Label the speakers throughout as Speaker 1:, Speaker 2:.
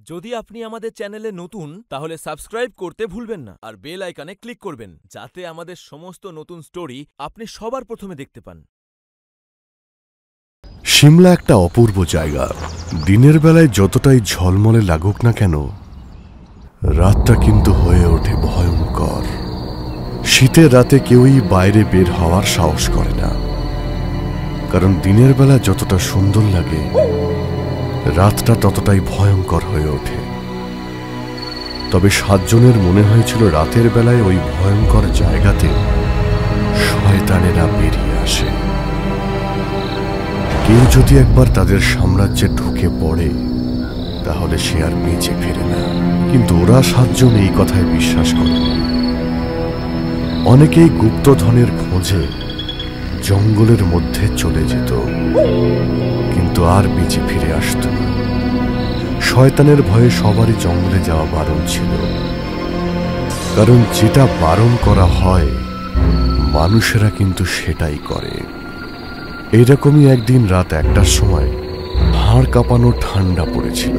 Speaker 1: যদি আপনি আমাদের চ্যানেলে নতুন তাহলে সাবস্ক্রাইব করতে ভুলবেন না আর বেল আইকনে ক্লিক করবেন যাতে আমাদের সমস্ত নতুন স্টোরি আপনি সবার প্রথমে দেখতে পান।
Speaker 2: সিমলা একটা অপূর্ব জায়গা। দিনের বেলায় যতটাই ঝলমলে লাগুক না কেন, রাতটা কিন্তু হয়ে ওঠে ভয়ঙ্কর। শীতের রাতে কেউই বাইরে বের হওয়ার সাহস করে না, কারণ দিনের বেলা যতটা সুন্দর লাগে রাতটা ততটাই ভয়ঙ্কর হয়ে ওঠে। তবে 7 জনের মনে হয়েছিল রাতের বেলায় ওই ভয়ঙ্কর জায়গাতে শয়তানেরা বেরিয়ে আসে। কেউ যদি একবার তাদের সাম্রাজ্যে ঢুকে পড়ে তাহলে সে আর বেঁচে ফিরে না। কিন্তু ওরা 7 জন এই কথায় বিশ্বাস করে। অনেকেই গুপ্তধনের খোঁজে জঙ্গলের মধ্যে চলে যেত, কিন্তু আর বেঁচে ফিরে আসত না। শয়তানের ভয়ে সবারই জঙ্গলে যাওয়া বারণ ছিল, কারণ যেটা বারণ করা হয় মানুষেরা কিন্তু সেটাই করে। এইরকমই একদিন রাত 1টার সময় হাড় কাঁপানো ঠান্ডা পড়েছিল,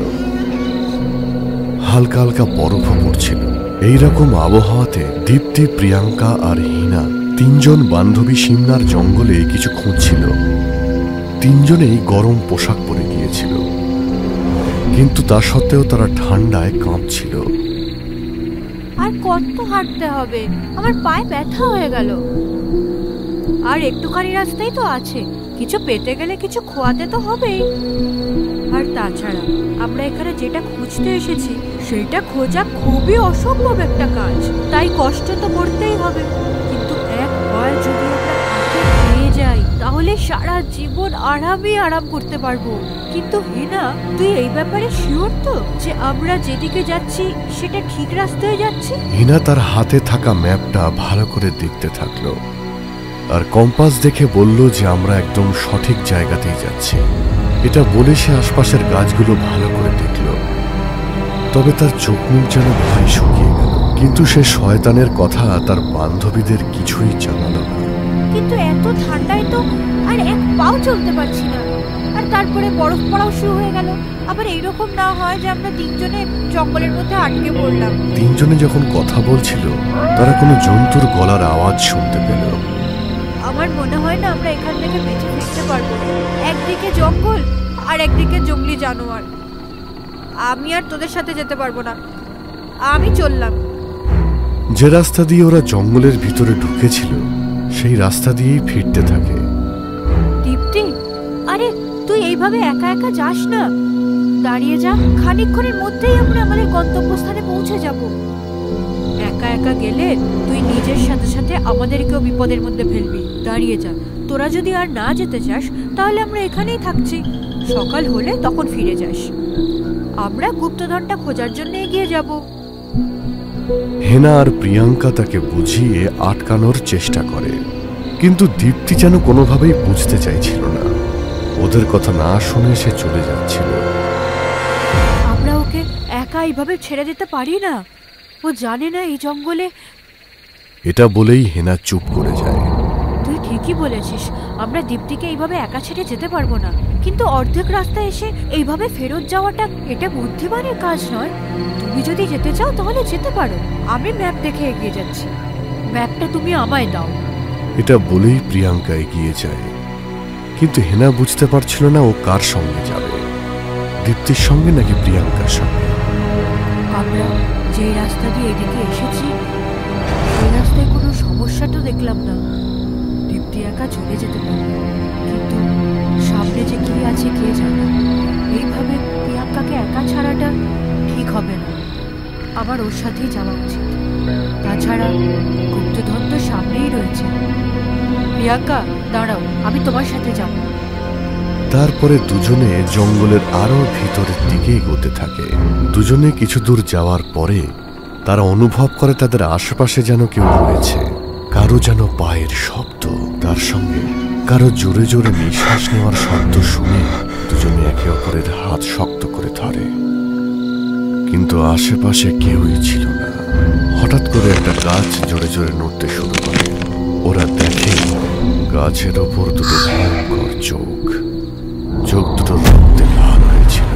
Speaker 2: হালকা হালকা বরফও পড়ছিল। এইরকম আবহাওয়াতে দীপ্তি, প্রিয়াঙ্কা আর হিনা 3 জন বান্ধবী সিমলার জঙ্গলে কিছু খুঁজছিল। 3 জনেই গরম পোশাক পরে গিয়েছিল, কিন্তু তা সত্ত্বেও তারা ঠান্ডায় কাঁপছিল।
Speaker 3: আর কত হাঁটতে হবে, আমার পায়ে ব্যথা হয়ে গেল। আর একটুখানি রাস্তাই তো আছে, কিছু পেতে গেলে কিছু খোয়াতে তো হবেই। আর তাছাড়া আমরা এখানে যেটা খুঁজতে এসেছি সেটা খোঁজা খুবই অসম্ভব একটা কাজ, তাই কষ্ট তো করতেই হবে। কিন্তু একবার যদি আমরা পেয়ে যাই তাহলে সারা জীবন আরাম করতে পারবো। কিন্তু হিনা, তুই এই ব্যাপারে শিওর তো যে আমরা যেদিকে যাচ্ছি সেটা ঠিক রাস্তায় যাচ্ছি?
Speaker 2: হিনা তার হাতে থাকা ম্যাপটা ভালো করে দেখতে থাকলো আর কম্পাস দেখে বলল যে আমরা একদম সঠিক জায়গাতেই যাচ্ছি। এটা বলে সে আশপাশের গাছগুলো ভালো করে দেখল। তবে তার চোখ মুখ যেন ভয় শুকিয়ে গেল। কিন্তু সে শয়তানের কথা তার বান্ধবীদের কিছুই জানালো না।
Speaker 3: কিন্তু এত ঠান্ডায় তো আর এক পাও চলতে পারছি না, আর তারপরে বরফ পড়াও শুরু হয়ে গেল। আবার এইরকম না হয় যে আমরা 3 জনে জঙ্গলের মধ্যে আটকে পড়লাম।
Speaker 2: 3 জনে যখন কথা বলছিল তারা কোনো জন্তুর গলার আওয়াজ শুনতে পেল।
Speaker 3: আমার মনে হয় না আমরা এখান থেকে বেঁচে ফিরতে পারবো। একদিকে জঙ্গল আর একদিকে জঙ্গলি জানোয়ার। আমি আর তোদের সাথে যেতে পারবো না, আমি চললাম।
Speaker 2: যে রাস্তা দিয়ে ওরা জঙ্গলের ভিতরে ঢুকেছিল সেই রাস্তা দিয়েই ফিরতে থাকে।
Speaker 3: দীপ্তি, আরে তুই এইভাবে একা একা যাস না, দাঁড়িয়ে যা। খানিকক্ষণের মধ্যেই আমরা আমাদের গন্তব্যস্থানে পৌঁছে যাব। একা একা গেলে তুই নিজের সাথে সাথে আমাদেরকেও বিপদের মধ্যে ফেলবি। দাঁড়িয়ে যা। তোরা যদি আর না যেতে চাস তাহলে আমরা এখানেই থাকছি, সকাল হলে তখন ফিরে যাস। আমরা গুপ্তধনটা খোঁজার জন্য এগিয়ে যাব।
Speaker 2: হেনা আর প্রিয়াঙ্কা তাকে বুঝিয়ে আটকানোর চেষ্টা করে, কিন্তু দীপ্তি যেন কোনোভাবেই বুঝতে চাইছিল না। ওদের কথা না শুনে সে চলে যাচ্ছিল।
Speaker 3: আমরা ওকে একা এইভাবে ছেড়ে দিতে পারি না, ও জানে না এই জঙ্গলে।
Speaker 2: এটা বলেই হেনা চুপ করে যায়।
Speaker 3: তুই ঠিকই বলেছিস, আমরা দীপ্তিকে এইভাবে একা ছেড়ে যেতে পারবো না। কিন্তু অর্ধেক রাস্তায় এসে এইভাবে ফেরত যাওয়াটা এটা বুদ্ধিমানের কাজ নয়। তুমি যদি যেতে চাও তাহলে যেতে পারো, আমি ম্যাপ দেখে এগিয়ে যাচ্ছি। ম্যাপটা তুমি আমায় দাও।
Speaker 2: এটা বলেই প্রিয়াঙ্কা এগিয়ে যায়, কিন্তু হেনা বুঝতে পারছিল না ও কার সঙ্গে যাবে, দীপ্তির সঙ্গে নাকি প্রিয়াঙ্কার সঙ্গে।
Speaker 3: আমরা যে রাস্তা দিয়ে এদিকে এসেছি সেই রাস্তায় কোনো সমস্যা তো দেখলাম না। দীপ্তি একা চলে যেতে পারে, কিন্তু সামনে যে কি আছে কে জানে। এইভাবে প্রিয়াঙ্কাকে একা ছাড়াটা ঠিক হবে না, আমার ওর সাথেই যাওয়া উচিত। তাছাড়া গুপ্তধন তো সামনেই রয়েছে। প্রিয়াঙ্কা দাঁড়াও, আমি তোমার সাথে যাব।
Speaker 2: তারপরে দুজনে জঙ্গলের আরো ভিতরের দিকে এগোতে থাকে। দুজনে কিছু দূর যাওয়ার পরে তারা অনুভব করে তাদের আশেপাশে যেন কেউ রয়েছে। কারো যেন পায়ের শব্দ, তার সঙ্গে কারো জোরে জোরে নিঃশ্বাস নেওয়ার শব্দ শুনে দুজনে একে অপরের হাত শক্ত করে ধরে, কিন্তু আশেপাশে কেউই ছিল না। হঠাৎ করে একটা গাছ জোরে জোরে নড়তে শুরু করে। ওরা দেখে গাছের ওপর দুটো ভয়ঙ্কর চোখ দুটো রক্তে লাল হয়েছিল।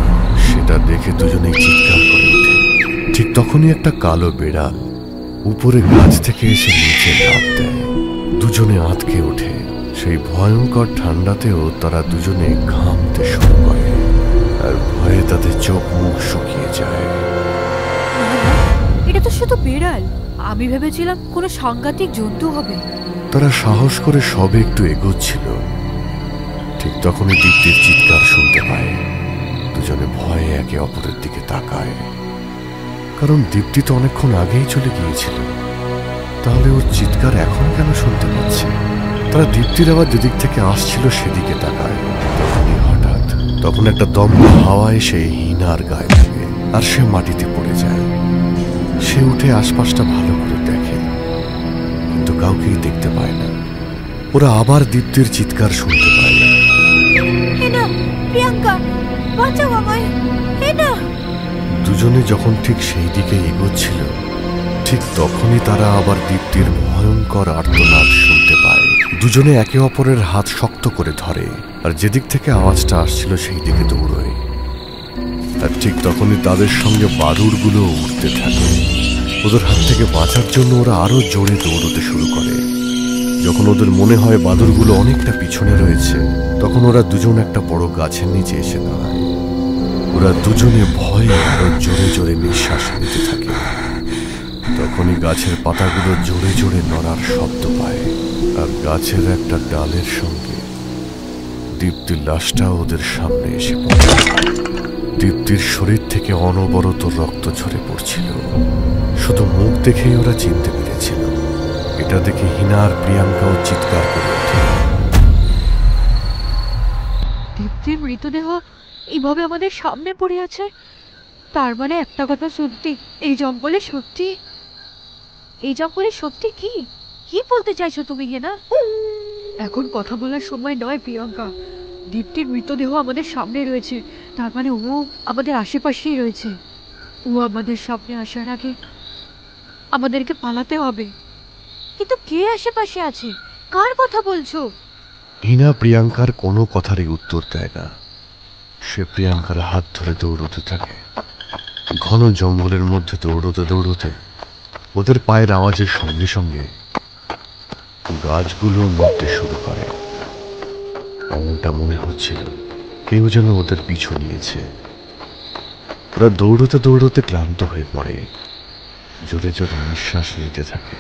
Speaker 2: সেটা দেখে দেখে দুজনেই চিৎকার করে ওঠে। ঠিক তখনই একটা কালো বেড়াল উপরে গাছ থেকে এসে নিচে লাফ দেয়। দুজনে আঁতকে ওঠে। সেই ভয়ঙ্কর ঠান্ডাতেও তারা দুজনে ঘামতে শুরু করে, আর ভয়ে তাদের চোখ মুখ শুকিয়ে যায়।
Speaker 3: এটা তো শুধু বেড়াল, আমি ভেবেছিলাম কোনো সাংঘাতিক জন্তু হবে।
Speaker 2: তারা সাহস করে সবে একটু এগোচ্ছিল, ঠিক তখনই দীপ্তির চিৎকার শুনতে পায়। দুজনে ভয়ে একে অপরের দিকে তাকায়, কারণ দীপ্তি তো অনেকক্ষণ আগেই চলে গিয়েছিল। তাহলে ওর চিৎকার এখন কেন শুনতে পাচ্ছে? তারা দীপ্তির আবার যেদিক থেকে আসছিল সেদিকে তাকায়। তখন একটা দমকা হাওয়া এসে হিনার গায়ে লাগে, আর সে মাটিতে পড়ে যায়। সে উঠে আশপাশটা ভালো করে দেখে, কিন্তু কাউকেই দেখতে পায় না। ওরা আবার দীপ্তির চিৎকার শুনতে পায়।
Speaker 3: হেনা, প্রিয়াঙ্কা, বাঁচাও আমায়, হেনা।
Speaker 2: দুজনে যখন ঠিক সেই দিকে এগোচ্ছিল, ঠিক তখনই তারা আবার দীপ্তির ভয়ঙ্কর আর্তনাদ শুনতে পায়। দুজনে একে অপরের হাত শক্ত করে ধরে, আর যেদিক থেকে আওয়াজটা আসছিল সেই দিকে দৌড়য়। আর ঠিক তখনই তাদের সঙ্গে বাদুড়গুলো উঠতে থাকে। ওদের হাত থেকে বাঁচার জন্য ওরা আরো জোরে দৌড়তে শুরু করে। যখন ওদের মনে হয় বাদুড়গুলো অনেকটা পিছনে রয়েছে, তখন ওরা দুজন একটা বড় গাছের নিচে এসে দাঁড়ায়। ওরা দুজনে ভয়ে আরো জোরে জোরে নিঃশ্বাস নিতে থাকে। তখনই গাছের পাতাগুলো জোরে জোরে নড়ার শব্দ পায়, আর গাছের একটা ডালের সঙ্গে দীপ্তির লাশটা ওদের সামনে এসে পড়ে। দীপ্তির শরীর থেকে অনবরত রক্ত ঝরে পড়ছিল। শুধু মুখ দেখেই ওরা চিনতে পেরেছিল। এটা দেখে হিনা আর প্রিয়াঙ্কাও চিৎকার করে ওঠে।
Speaker 3: দীপ্তির মৃতদেহ এইভাবে আমাদের সামনে পড়ে আছে, তার মানে একটা কথা সত্যি, এই জঙ্গলে সত্যি কি কি বলতে চাইছো তুমি হেনা? এখন কথা বলার সময় নয় প্রিয়াঙ্কা। দীপ্তির মৃতদেহ আমাদের সামনে রয়েছে, তার মানে ও আমাদের আশেপাশেই রয়েছে। ও আমাদের সামনে আসার আগে আমাদেরকে পালাতে হবে। কিন্তু কে আশেপাশে আছে? কার কথা বলছো?
Speaker 2: হিনা প্রিয়াঙ্কার কোনো কথারই উত্তর দেয় না। সে প্রিয়াঙ্কার হাত ধরে দৌড়তে থাকে। ঘন জঙ্গলের মধ্যে দৌড়তে দৌড়তে ওদের পায়ের আওয়াজের সঙ্গে সঙ্গে গাছগুলো নড়তে শুরু করে। এমনটা মনে হচ্ছিল কেউ যেন ওদের পিছু নিয়েছে। ওরা দৌড়তে দৌড়তে ক্লান্ত হয়ে পড়ে, জোরে জোরে নিঃশ্বাস নিতে থাকে।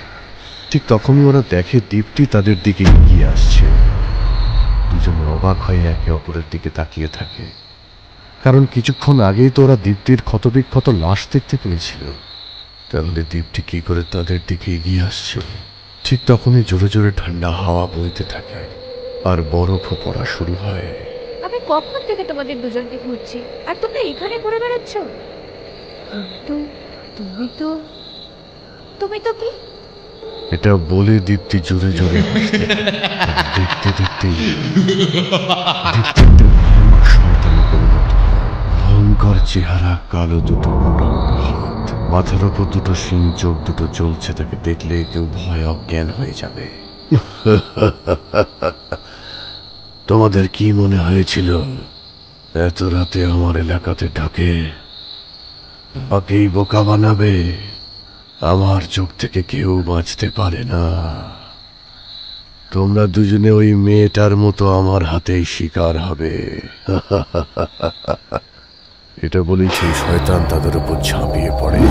Speaker 2: ঠিক তখনই ওরা দেখে দীপ্তি তাদের দিকে এগিয়ে আসছে। দুজনে অবাক হয়ে একে অপরের দিকে তাকিয়ে থাকে, কারণ কিছুক্ষণ আগেই তো ওরা দীপ্তির ক্ষতবিক্ষত লাশ দেখতে পেয়েছিল। তাহলে দীপ্তি কি করে তাদের দিকে এগিয়ে আসছে? ঠিক তখনই জোরে জোরে ঠান্ডা হাওয়া বইতে থাকে, আর বরফও পড়া শুরু হয়।
Speaker 3: আমি কখন থেকে তোমাদের দুজনকে খুঁজছি, আর তোমরা এখানে ঘুরে বেড়াচ্ছ? কিন্তু তুমি তো কি?
Speaker 2: এটা বলে দীপ্তি জোরে জোরে হাসতে থাকে। দেখতে দেখতেই দীপ্তি একটা ভয়ানক শয়তানে পরিণত হয়। ভয়ঙ্কর চেহারা, কালো দুটো মোটা মোটা হাত, মাথার ওপর দুটো শিং, চোখ দুটো জ্বলছে। তাকে দেখলে কেউ ভয় অজ্ঞান হয়ে যাবে। তোমাদের কি মনে হয়েছিল এত রাতে আমার এলাকাতে ঢাকে আমাকেই বোকা বানাবে? আমার চোখ থেকে কেউ বাঁচতে পারে না। তোমরা দুজনে ওই মেয়েটার মতো আমার হাতেই শিকার হবে। এটা বলেই সেই শয়তান তাদের উপর ঝাঁপিয়ে পড়ে।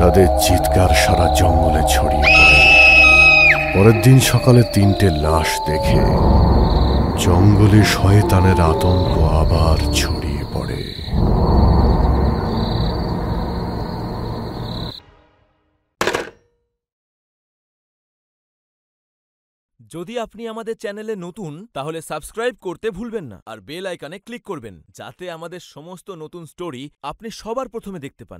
Speaker 2: তাদের চিৎকার সারা জঙ্গলে ছড়িয়ে পড়ে। পরের দিন সকালে 3টে লাশ দেখে জঙ্গলে শয়তানের আতঙ্ক আবার ছড়িয়ে পড়ে।
Speaker 1: যদি আপনি আমাদের চ্যানেলে নতুন, তাহলে সাবস্ক্রাইব করতে ভুলবেন না আর বেল আইকনে ক্লিক করবেন, যাতে আমাদের সমস্ত নতুন স্টোরি আপনি সবার প্রথমে দেখতে পান।